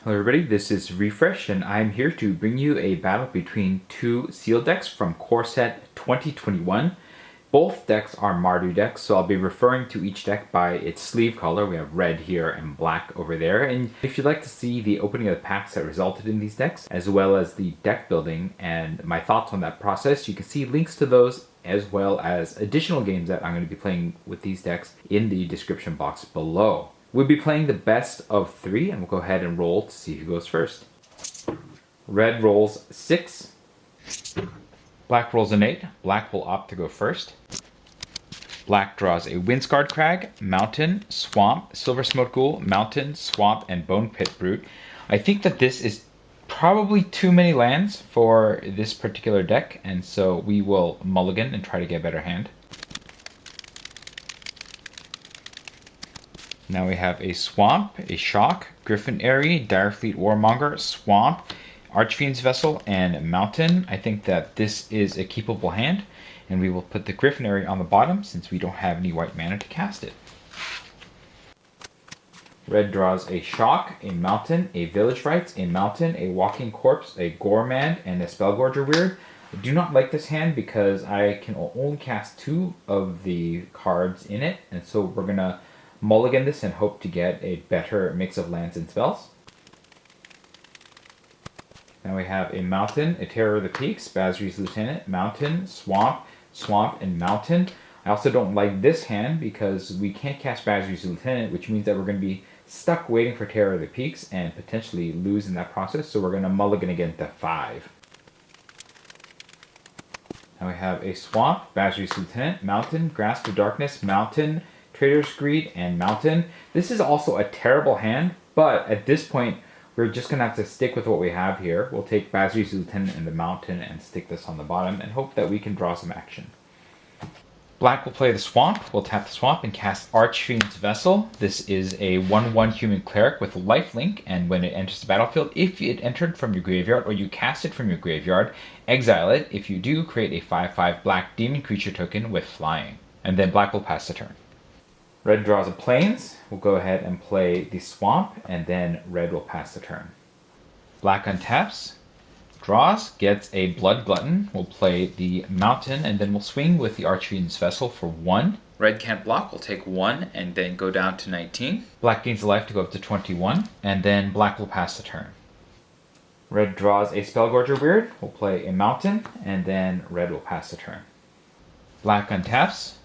Hello everybody, this is Refresh and I'm here to bring you a battle between two sealed decks from Core Set 2021. Both decks are Mardu decks, so I'll be referring to each deck by its sleeve color. We have red here and black over there. And if you'd like to see the opening of the packs that resulted in these decks, as well as the deck building and my thoughts on that process, you can see links to those as well as additional games that I'm going to be playing with these decks in the description box below. We'll be playing the best of 3, and we'll go ahead and roll to see who goes first. Red rolls 6. Black rolls an 8. Black will opt to go first. Black draws a Windscarred Crag, Mountain, Swamp, Silver Smoke Ghoul, Mountain, Swamp, and Bone Pit Brute. I think that this is probably too many lands for this particular deck, and so we will mulligan and try to get a better hand. Now we have a Swamp, a Shock, Griffin Airy, Direfleet Warmonger, Swamp, Archfiend's Vessel, and Mountain. I think that this is a keepable hand, and we will put the Griffin Airy on the bottom since we don't have any white mana to cast it. Red draws a Shock, a Mountain, a Village Rites, a Mountain, a Walking Corpse, a Gormand, and a Spellgorger Weird. I do not like this hand because I can only cast 2 of the cards in it, and so we're going to mulligan this and hope to get a better mix of lands and spells. Now we have a Mountain, a Terror of the Peaks, Basri's Lieutenant, Mountain, Swamp, Swamp, and Mountain. I also don't like this hand because we can't cast Basri's Lieutenant, which means that we're going to be stuck waiting for Terror of the Peaks and potentially lose in that process, so we're going to mulligan again to 5. Now we have a Swamp, Basri's Lieutenant, Mountain, Grasp of Darkness, Mountain, Trader's Greed, and Mountain. This is also a terrible hand, but at this point, we're just going to have to stick with what we have here. We'll take Basri's Lieutenant and the Mountain and stick this on the bottom and hope that we can draw some action. Black will play the Swamp. We'll tap the Swamp and cast Archfiend's Vessel. This is a 1/1 human cleric with lifelink, and when it enters the battlefield, if it entered from your graveyard or you cast it from your graveyard, exile it. If you do, create a 5/5 black demon creature token with flying. And then black will pass the turn. Red draws a Plains. We'll go ahead and play the Swamp, and then red will pass the turn. Black untaps, draws, gets a Blood Glutton. We'll play the Mountain, and then we'll swing with the Archfiend's Vessel for 1. Red can't block. We'll take 1 and then go down to 19. Black gains a life to go up to 21, and then black will pass the turn. Red draws a Spellgorger Weird. We'll play a Mountain, and then red will pass the turn. Black untaps,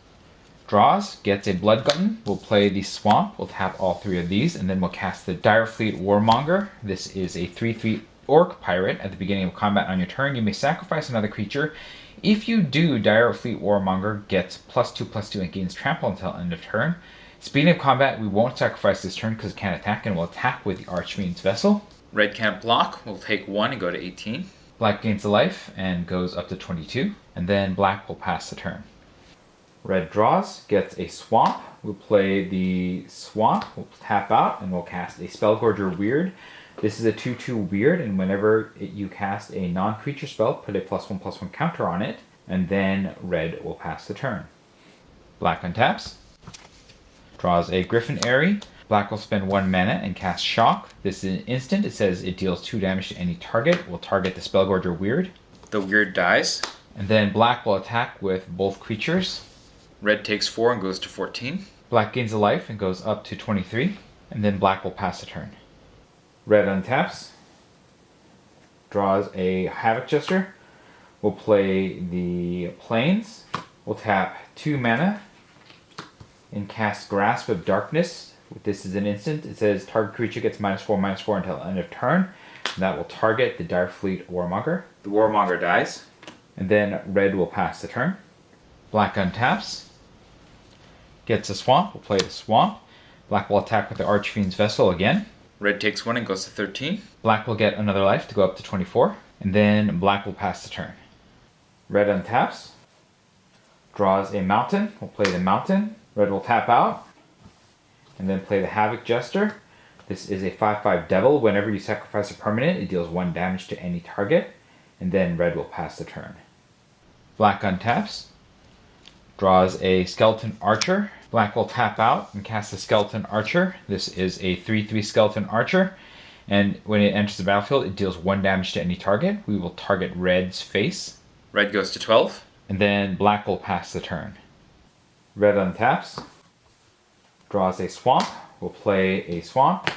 draws, gets a Blood Glutton. We'll play the Swamp. We'll tap all 3 of these, and then we'll cast the Direfleet Warmonger. This is a 3/3 Orc Pirate. At the beginning of combat on your turn, you may sacrifice another creature. If you do, Direfleet Warmonger gets +2/+2 and gains trample until end of turn. Speeding of combat, we won't sacrifice this turn because it can't attack, and we'll attack with the Archfiend's Vessel. Red can't block. We'll take 1 and go to 18. Black gains a life and goes up to 22, and then black will pass the turn. Red draws, gets a Swamp. We'll play the Swamp. We'll tap out, and we'll cast a Spellgorger Weird. This is a 2/2 Weird, and whenever you cast a non-creature spell, put a +1/+1 counter on it, and then red will pass the turn. Black untaps, draws a Griffin Airy. Black will spend 1 mana and cast Shock. This is an instant. It says it deals 2 damage to any target. We'll target the Spellgorger Weird. The Weird dies. And then black will attack with both creatures. Red takes 4 and goes to 14. Black gains a life and goes up to 23. And then black will pass the turn. Red untaps, draws a Havoc Jester. We'll play the Plains. We'll tap 2 mana and cast Grasp of Darkness. This is an instant. It says target creature gets -4/-4 until end of turn. And that will target the Direfleet Warmonger. The Warmonger dies. And then red will pass the turn. Black untaps, gets a Swamp. We'll play the Swamp. Black will attack with the Archfiend's Vessel again. Red takes 1 and goes to 13. Black will get another life to go up to 24. And then black will pass the turn. Red untaps, draws a Mountain. We'll play the Mountain. Red will tap out, and then play the Havoc Jester. This is a 5/5 Devil. Whenever you sacrifice a permanent, it deals 1 damage to any target. And then red will pass the turn. Black untaps, draws a Skeleton Archer. Black will tap out and cast the Skeleton Archer. This is a 3/3 Skeleton Archer. And when it enters the battlefield, it deals 1 damage to any target. We will target red's face. Red goes to 12. And then black will pass the turn. Red untaps, draws a swamp, will play a swamp,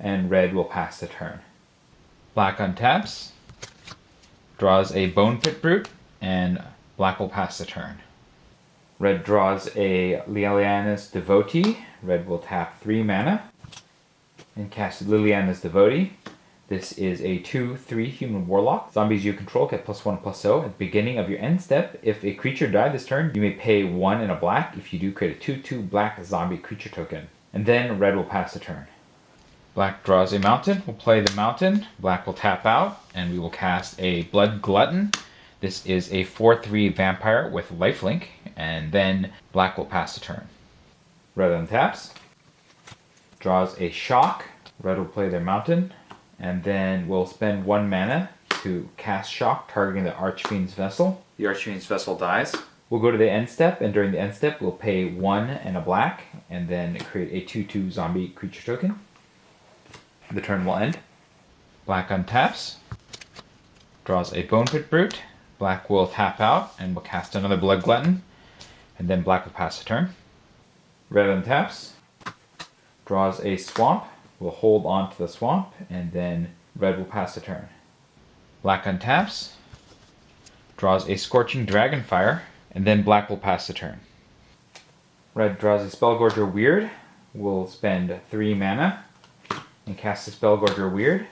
and red will pass the turn. Black untaps, draws a Bone Pit Brute, and black will pass the turn. Red draws a Liliana's Devotee. Red will tap 3 mana and cast Liliana's Devotee. This is a 2/3 human warlock. Zombies you control get +1/+0. At the beginning of your end step, if a creature died this turn, you may pay 1 and a black. If you do, create a 2/2 black zombie creature token. And then red will pass the turn. Black draws a mountain. We'll play the mountain. Black will tap out, and we will cast a Blood Glutton. This is a 4/3 vampire with lifelink, and then black will pass the turn. Red untaps, draws a shock. Red will play their mountain, and then we'll spend 1 mana to cast shock, targeting the Archfiend's Vessel. The Archfiend's Vessel dies. We'll go to the end step, and during the end step, we'll pay 1 and a black, and then create a 2/2 zombie creature token. The turn will end. Black untaps, draws a Bone Pit Brute. Black will tap out, and will cast another Blood Glutton, and then black will pass the turn. Red untaps, draws a swamp. We'll hold on to the swamp, and then red will pass the turn. Black untaps, draws a Scorching Dragonfire, and then black will pass the turn. Red draws a Spellgorger Weird. We'll spend 3 mana and cast the Spellgorger Weird,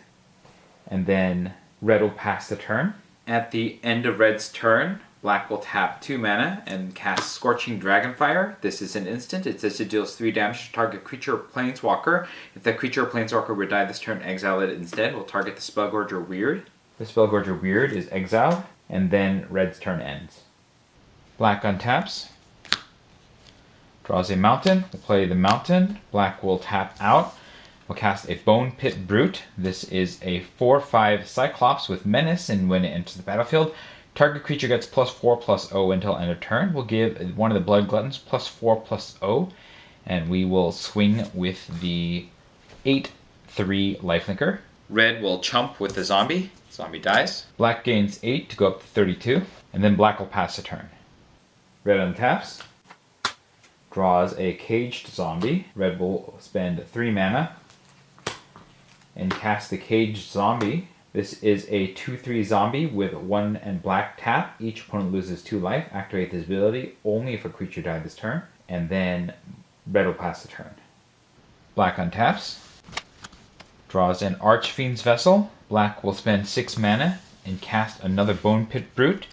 and then red will pass the turn. At the end of red's turn, black will tap 2 mana and cast Scorching Dragonfire. This is an instant. It says it deals 3 damage to target creature or planeswalker. If that creature or planeswalker would die this turn, exile it instead. We'll target the Spellgorger Weird. The Spellgorger Weird is exiled, and then red's turn ends. Black untaps, draws a mountain. We'll play the mountain. Black will tap out. We'll cast a Bone Pit Brute. This is a 4/5 Cyclops with Menace, and when it enters the battlefield, target creature gets +4/+0 until end of turn. We'll give one of the Blood Gluttons +4/+0, and we will swing with the 8/3 Lifelinker. Red will chump with the zombie. Zombie dies. Black gains 8 to go up to 32, and then black will pass the turn. Red untaps, draws a Caged Zombie. Red will spend 3 mana and cast the Caged Zombie. This is a 2/3 zombie with 1 and black tap. Each opponent loses 2 life. Activate this ability only if a creature died this turn, and then red will pass the turn. Black untaps, draws an Archfiend's Vessel. Black will spend 6 mana and cast another Bone Pit Brute.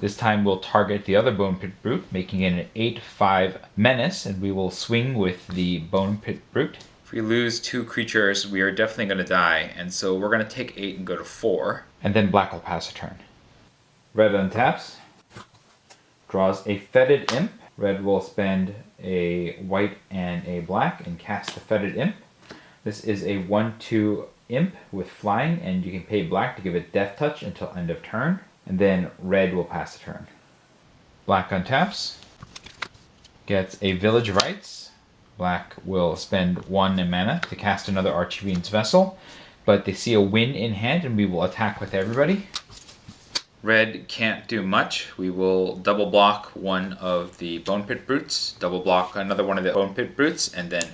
This time we'll target the other Bone Pit Brute, making it an 8/5 Menace, and we will swing with the Bone Pit Brute. If we lose 2 creatures, we are definitely going to die, and so we're going to take 8 and go to 4. And then black will pass a turn. Red untaps, draws a Fetid Imp. Red will spend a white and a black and cast the Fetid Imp. This is a 1/2 Imp with flying, and you can pay black to give it Death Touch until end of turn, and then red will pass the turn. Black untaps, gets a Village Rites. Black will spend 1 mana to cast another Archfiend's Vessel, but they see a win in hand, and we will attack with everybody. Red can't do much. We will double block one of the Bone Pit Brutes, double block another one of the Bone Pit Brutes, and then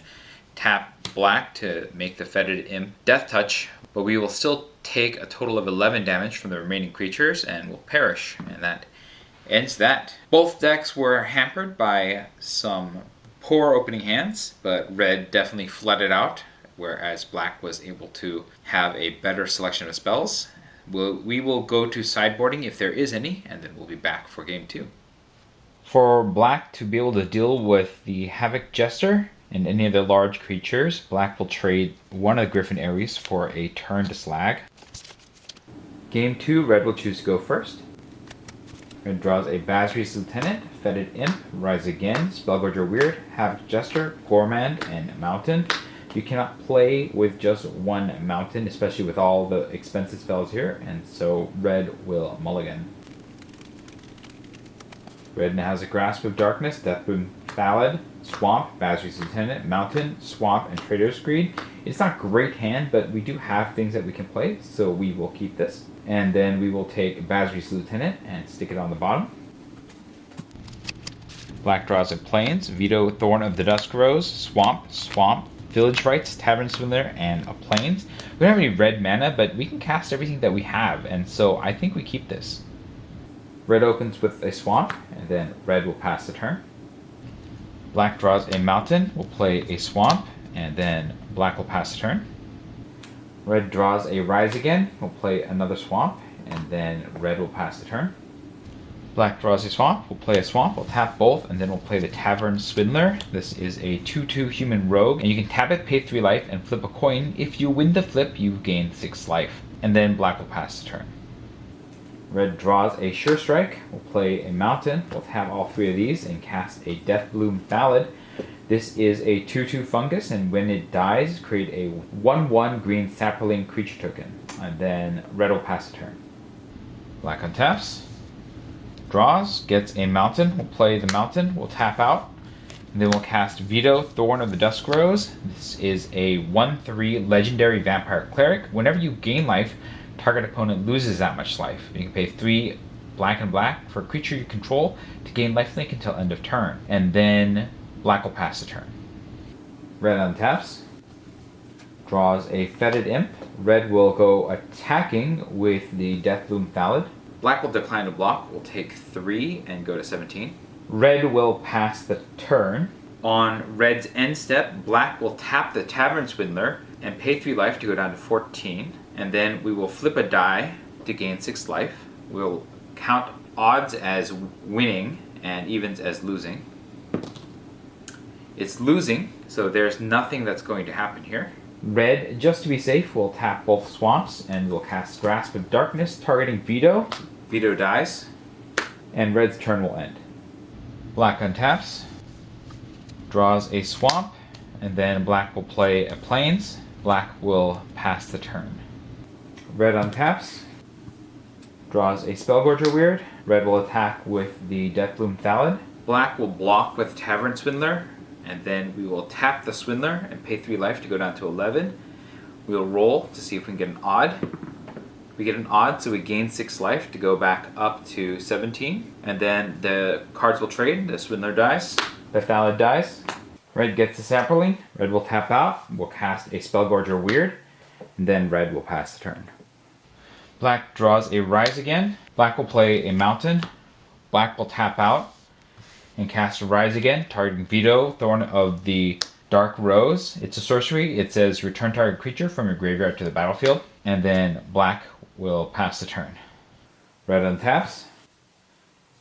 tap black to make the Fetid Imp Death Touch, but we will still take a total of 11 damage from the remaining creatures and will perish, and that ends that. Both decks were hampered by some poor opening hands, but red definitely flooded out, whereas black was able to have a better selection of spells. We will go to sideboarding if there is any, and then we'll be back for game 2. For black to be able to deal with the Havoc Jester and any of the large creatures, black will trade one of the Griffin Aries for a turn to slag. Game 2, red will choose to go first. Red draws a Basri's Lieutenant, Fetid Imp, Rise Again, Spellgorger Weird, Havoc Jester, Gourmand, and Mountain. You cannot play with just one mountain, especially with all the expensive spells here, and so red will mulligan. Red now has a Grasp of Darkness, Deathboom Ballad, Swamp, Basri's Lieutenant, Mountain, Swamp, and Trader's Greed. It's not great hand, but we do have things that we can play, so we will keep this. And then we will take Basri's Lieutenant and stick it on the bottom. Black draws a Plains, Veto, Thorn of the Dusk Rose, Swamp, Swamp, Village Rites, Tavern Swindler, and a Plains. We don't have any red mana, but we can cast everything that we have, and so I think we keep this. Red opens with a Swamp, and then red will pass the turn. Black draws a Mountain, will play a Swamp, and then black will pass the turn. Red draws a Rise again, will play another Swamp, and then red will pass the turn. Black draws a Swamp, will play a Swamp, will tap both, and then we'll play the Tavern Swindler. This is a 2/2 human rogue, and you can tap it, pay 3 life, and flip a coin. If you win the flip, you gain 6 life. And then black will pass the turn. Red draws a Sure Strike, will play a Mountain, will tap all 3 of these, and cast a Deathbloom Ballad. This is a 2/2 fungus, and when it dies, create a 1/1 green sapling creature token. And then red will pass the turn. Black untaps. Draws, gets a Mountain, will play the Mountain, will tap out, and then we'll cast Veto, Thorn of the Dusk Rose. This is a 1/3 legendary vampire cleric. Whenever you gain life, target opponent loses that much life. You can pay 3 black and black for a creature you control to gain lifelink until end of turn, and then black will pass the turn. Red untaps, draws a Fetid Imp. Red will go attacking with the Deathbloom Ballad. Black will decline to block, will take 3 and go to 17. Red will pass the turn. On red's end step, black will tap the Tavern Swindler and pay 3 life to go down to 14. And then we will flip a die to gain 6 life. We'll count odds as winning and evens as losing. It's losing, so there's nothing that's going to happen here. Red, just to be safe, will tap both Swamps and will cast Grasp of Darkness, targeting Veto. Veto dies, and red's turn will end. Black untaps, draws a Swamp, and then black will play a Plains. Black will pass the turn. Red untaps, draws a Spellgorger Weird. Red will attack with the Deathbloom Ballad. Black will block with Tavern Swindler, and then we will tap the Swindler and pay 3 life to go down to 11. We'll roll to see if we can get an odd. We get an odd, so we gain 6 life to go back up to 17. And then the cards will trade. The Swindler dies. The Ballad dies. Red gets the Sapperling. Red will tap out. We'll cast a Spellgorger Weird. And then red will pass the turn. Black draws a Rise again. Black will play a Mountain. Black will tap out and cast a Rise again, targeting Veto, Thorn of the Dark Rose. It's a sorcery. It says return target creature from your graveyard to the battlefield. And then black will pass the turn. Red untaps,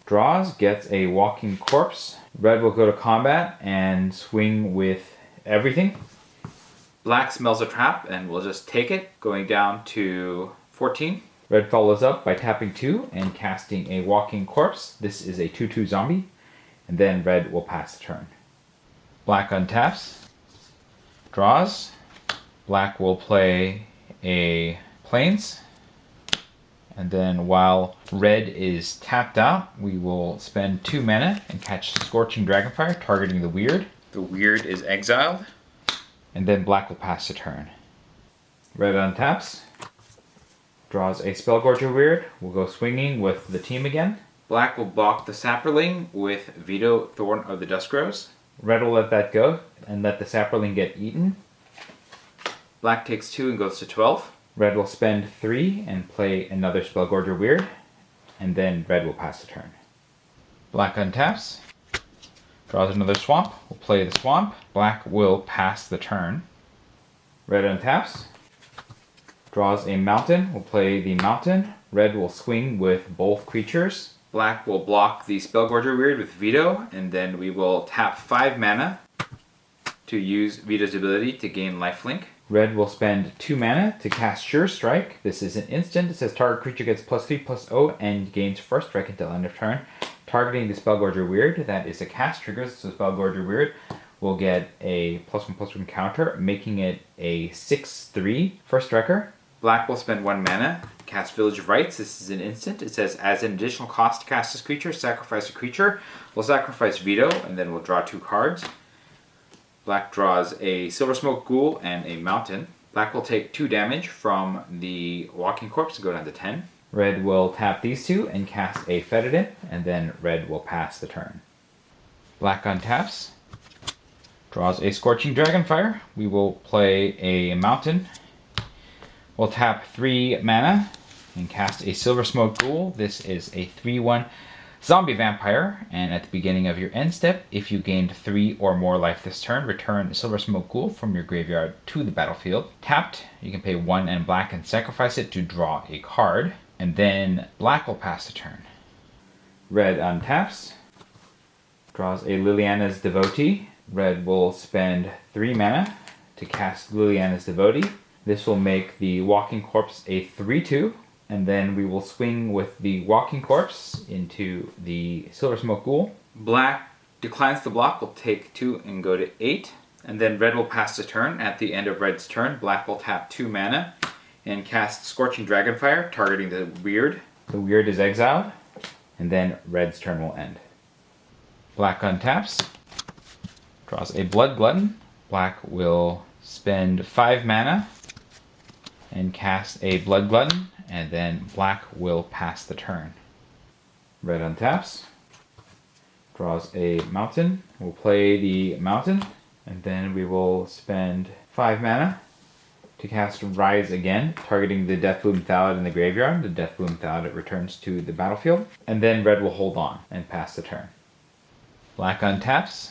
draws, gets a Walking Corpse. Red will go to combat and swing with everything. Black smells a trap and will just take it, going down to 14. Red follows up by tapping 2 and casting a Walking Corpse. This is a 2/2 zombie. And then red will pass the turn. Black untaps, draws. Black will play a Plains. And then while red is tapped out, we will spend 2 mana and catch Scorching Dragonfire, targeting the Weird. The Weird is exiled. And then black will pass the turn. Red untaps, draws a Spellgorger Weird. We'll go swinging with the team again. Black will block the Sapperling with Veto, Thorn of the Dusk Rose. Red will let that go and let the Sapperling get eaten. Black takes 2 and goes to 12. Red will spend 3 and play another Spellgorger Weird. And then red will pass the turn. Black untaps, draws another Swamp. Will play the Swamp. Black will pass the turn. Red untaps, draws a Mountain. Will play the Mountain. Red will swing with both creatures. Black will block the Spellgorger Weird with Veto, and then we will tap 5 mana to use Veto's ability to gain lifelink. Red will spend 2 mana to cast Sure Strike. This is an instant. It says target creature gets +3/+0 and gains first strike until end of turn. Targeting the Spellgorger Weird. That is a cast trigger, so Spellgorger Weird will get a +1/+1 counter, making it a 6/3 first striker. Black will spend 1 mana, cast Village of Rites. This is an instant. It says, as an additional cost to cast this creature, sacrifice a creature. We'll sacrifice Veto, and then we'll draw 2 cards. Black draws a Silver Smoke Ghoul and a Mountain. Black will take 2 damage from the Walking Corpse to go down to 10. Red will tap these 2 and cast a Fetid Imp, and then red will pass the turn. Black untaps, draws a Scorching Dragonfire. We will play a Mountain. We'll tap 3 mana and cast a Silver Smoke Ghoul. This is a 3/1 zombie vampire, and at the beginning of your end step, if you gained 3 or more life this turn, return Silver Smoke Ghoul from your graveyard to the battlefield. Tapped, you can pay 1 and black and sacrifice it to draw a card, and then black will pass the turn. Red untaps, draws a Liliana's Devotee. Red will spend 3 mana to cast Liliana's Devotee. This will make the Walking Corpse a 3/2. And then we will swing with the Walking Corpse into the Silver Smoke Ghoul. Black declines the block, will take 2 and go to 8. And then red will pass the turn. At the end of red's turn, black will tap 2 mana and cast Scorching Dragonfire, targeting the Weird. The Weird is exiled, and then red's turn will end. Black untaps, draws a Blood Glutton. Black will spend 5 mana and cast a Blood Glutton, and then black will pass the turn. Red untaps, draws a Mountain. We'll play the Mountain, and then we will spend 5 mana to cast Rise again, targeting the Deathbloom Thallid in the graveyard. The Deathbloom Thallid returns to the battlefield, and then red will hold on and pass the turn. Black untaps,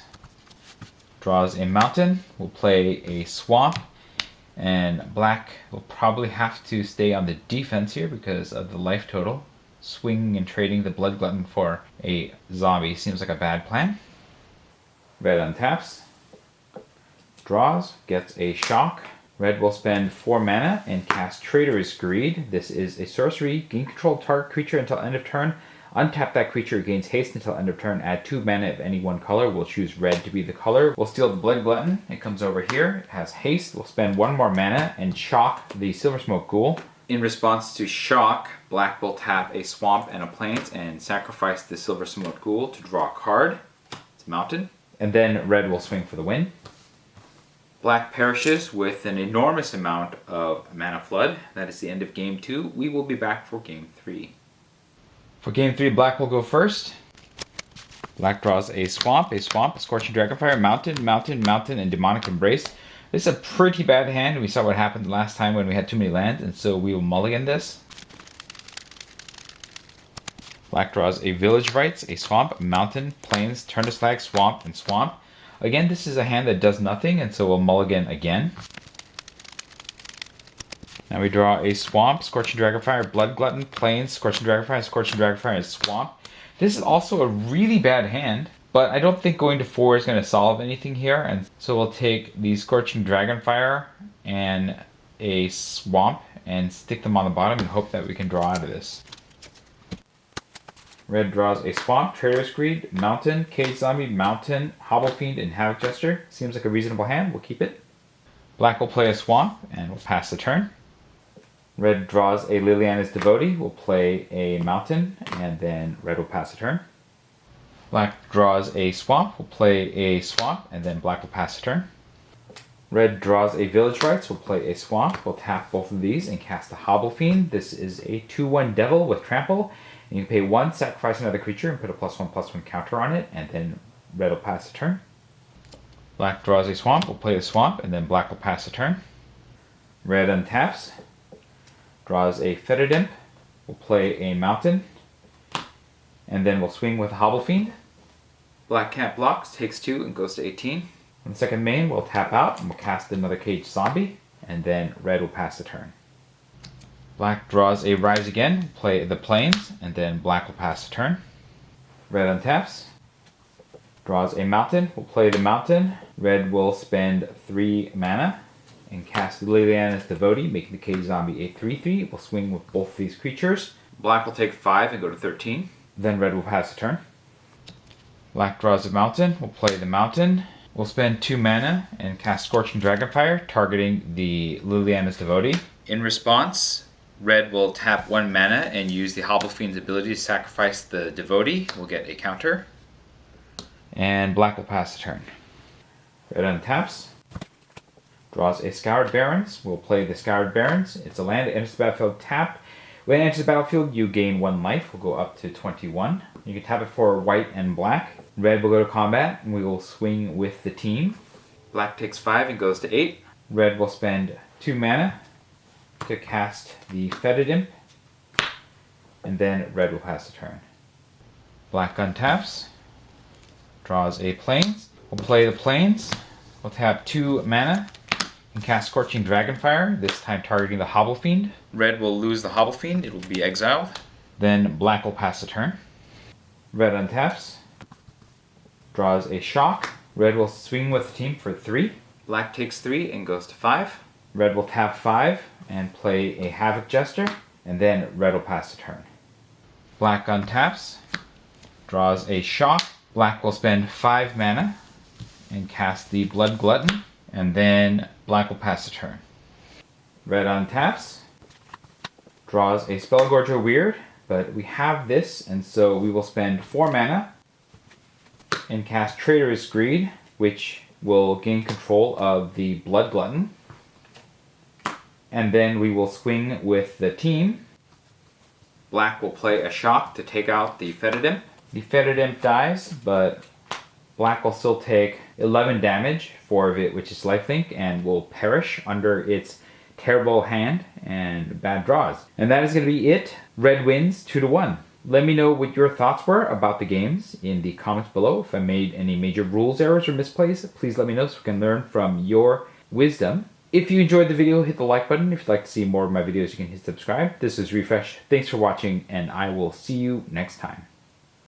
draws a Mountain. We'll play a Swamp, and black will probably have to stay on the defense here because of the life total. Swinging and trading the Blood Glutton for a zombie seems like a bad plan. Red untaps, draws, gets a Shock. Red will spend 4 mana and cast Traitorous Greed. This is a sorcery. Gain control of target creature until end of turn. Untap that creature, gains haste until end of turn. Add 2 mana of any one color. We'll choose red to be the color. We'll steal the Blood Glutton. It comes over here. It has haste. We'll spend 1 more mana and shock the Silver Smoke Ghoul. In response to shock, black will tap a Swamp and a Plains and sacrifice the Silver Smoke Ghoul to draw a card. It's a Mountain. And then red will swing for the win. Black perishes with an enormous amount of mana flood. That is the end of game 2. We will be back for game 3. For game 3, black will go first. Black draws a Swamp, a Scorching Dragonfire, Mountain, and Demonic Embrace. This is a pretty bad hand. We saw what happened last time when we had too many lands, and so we will mulligan this. Black draws a Village Rites, a Swamp, Mountain, Plains, Turn to Slag, Swamp, and Swamp. Again, this is a hand that does nothing, and so we'll mulligan again. Now we draw a Swamp, Scorching Dragonfire, Blood Glutton, Plains, Scorching Dragonfire, and Swamp. This is also a really bad hand, but I don't think going to 4 is going to solve anything here, and so we'll take the Scorching Dragonfire and a Swamp and stick them on the bottom and hope that we can draw out of this. Red draws a Swamp, Traitorous Greed, Mountain, Cage Zombie, Mountain, Hobble Fiend, and Havoc Jester. Seems like a reasonable hand. We'll keep it. Black will play a Swamp and we'll pass the turn. Red draws a Liliana's Devotee. We'll play a Mountain, and then red will pass the turn. Black draws a Swamp. We'll play a Swamp, and then black will pass the turn. Red draws a Village Rites. We'll play a Swamp. We'll tap both of these and cast a Hobble Fiend. This is a 2/1 Devil with Trample. And you can pay 1, sacrifice another creature, and put a +1/+1 counter on it, and then red will pass the turn. Black draws a Swamp. We'll play the Swamp, and then black will pass the turn. Red untaps, draws a Fetid Imp. We'll play a Mountain, and then we'll swing with a Hobble Fiend. Black can't blocks, takes 2 and goes to 18. On the second main, we'll tap out and we'll cast another Cage Zombie, and then red will pass the turn. Black draws a Rise again, play the Plains, and then black will pass the turn. Red untaps, draws a Mountain, we'll play the Mountain. Red will spend 3 mana and cast Liliana's Devotee, making the Cage Zombie a 3/3. We'll swing with both these creatures. Black will take 5 and go to 13. Then red will pass the turn. Black draws a Mountain, we'll play the Mountain. We'll spend 2 mana and cast Scorching Dragonfire, targeting the Liliana's Devotee. In response, red will tap 1 mana and use the Hobble Fiend's ability to sacrifice the Devotee. We'll get a counter. And black will pass the turn. Red untaps. Draws a Scoured Barrens. We'll play the Scoured Barrens. It's a land that enters the battlefield tapped. When it enters the battlefield, you gain 1 life. We'll go up to 21. You can tap it for white and black. Red will go to combat, and we will swing with the team. Black takes 5 and goes to 8. Red will spend 2 mana to cast the Fetid Imp, and then red will pass the turn. Black untaps. Draws a Plains. We'll play the Plains. We'll tap 2 mana and cast Scorching Dragonfire, this time targeting the Hobble Fiend. Red will lose the Hobble Fiend, it will be exiled. Then black will pass the turn. Red untaps. Draws a Shock. Red will swing with the team for 3. Black takes 3 and goes to 5. Red will tap 5 and play a Havoc Jester, and then red will pass the turn. Black untaps. Draws a Shock. Black will spend 5 mana and cast the Blood Glutton, and then black will pass the turn. Red untaps. Draws a Spellgorger Weird, but we have this, and so we will spend 4 mana and cast Traitorous Greed, which will gain control of the Blood Glutton. And then we will swing with the team. Black will play a Shock to take out the Fetid Imp. The Fetid Imp dies, but black will still take 11 damage, 4 of it which is lifelink, and will perish under its terrible hand and bad draws. And that is going to be it. Red wins 2-1. Let me know what your thoughts were about the games in the comments below. If I made any major rules errors or misplays, please let me know so we can learn from your wisdom. If you enjoyed the video, hit the like button. If you'd like to see more of my videos, you can hit subscribe. This is Refresh. Thanks for watching, and I will see you next time.